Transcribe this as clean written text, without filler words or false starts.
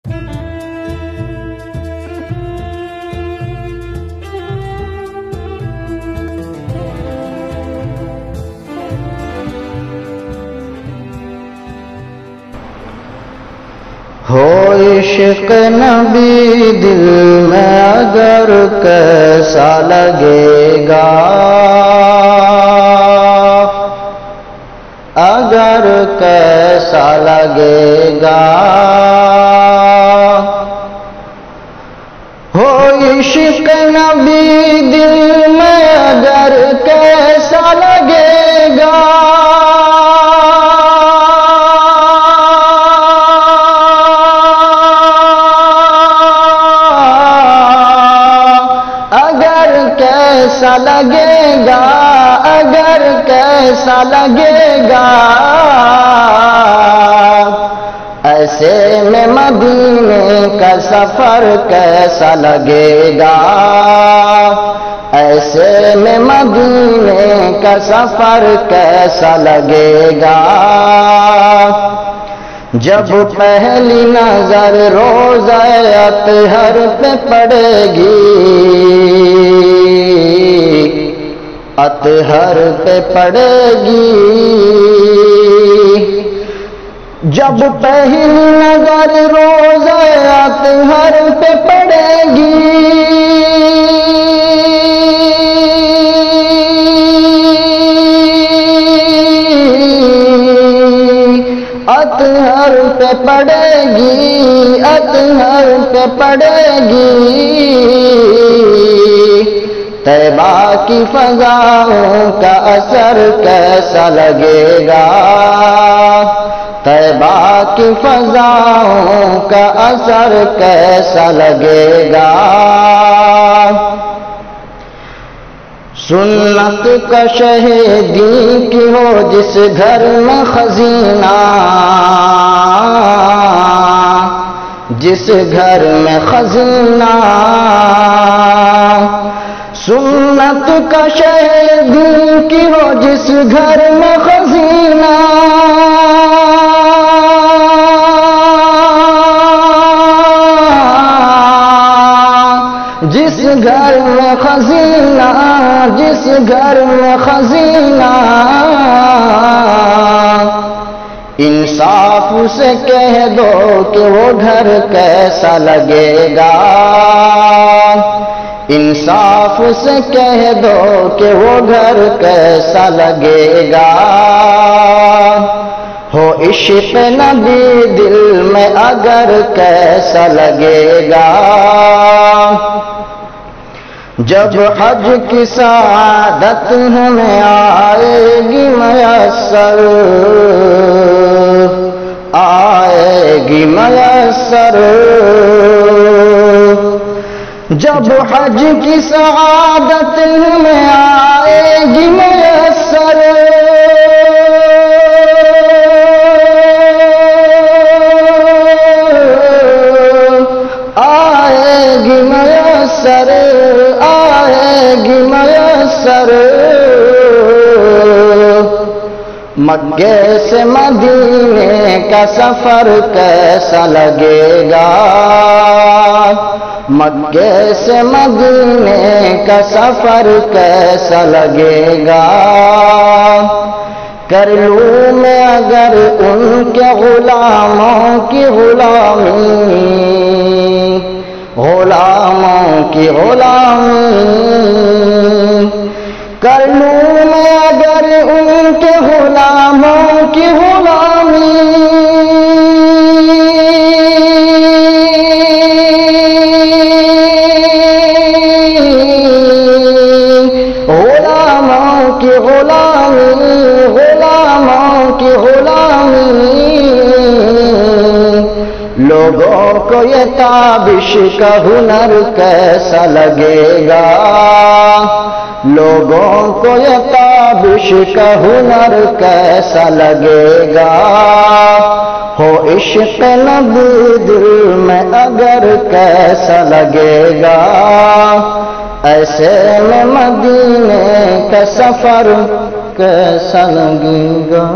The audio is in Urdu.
ہو عشق نبی دل میں اگر کیسا لگے گا، اگر کیسا لگے گا، ہو عشق نبی دل میں اگر کیسا لگے گا، کیسا لگے گا، اگر کیسا لگے گا، ایسے میں مدینے کا سفر کیسا لگے گا، ایسے میں مدینے کا سفر کیسا لگے گا، جب پہلی نظر روضہ اطہر پہ پڑے گی، اطہر پہ پڑے گی، جب پہلی نظر روضہ اطہر پہ پڑے گی، اطہر پہ پڑے گی، اطہر پہ پڑے گی، طیبہ کی فضاؤں کا اثر کیسا لگے گا، طیبہ کی فضاؤں کا اثر کیسا لگے گا، سنت کا شہیدی کی ہو جس گھر میں خزینہ، جس گھر میں خزینہ، سنت کا شہیدی کی ہو جس گھر میں خزینہ، جس گھر میں خزینہ، جس گھر میں خزینہ، انصاف سے کہہ دو کہ وہ گھر کیسا لگے گا، انصاف سے کہہ دو کہ وہ گھر کیسا لگے گا، ہو عشق نبی دل میں اگر کیسا لگے گا، جب حج کی سعادت ہمیں آئے گی میسر، آئے گی میسر، جب حج کی سعادت ہمیں آئے گی میسر، آئے گی میسر، آئے گی میسر، مکے سے مدینے کا سفر کیسا لگے گا، مکے سے مدینے کا سفر کیسا لگے گا، کر لوں میں اگر ان کے غلاموں کی غلامی، غلاموں کی غلامی، کر لوں میں اگر ان کے غلاموں کی غلامی، غلاموں کی غلامی، غلاموں کی غلامی، لوگوں کو یہ تابش کا ہنر کیسا لگے گا، لوگوں کو یہ تابش کا ہنر کیسا لگے گا، ہو عشق نبی دل میں اگر کیسا لگے گا، ایسے میں مدینے کا سفر کیسا لگے گا۔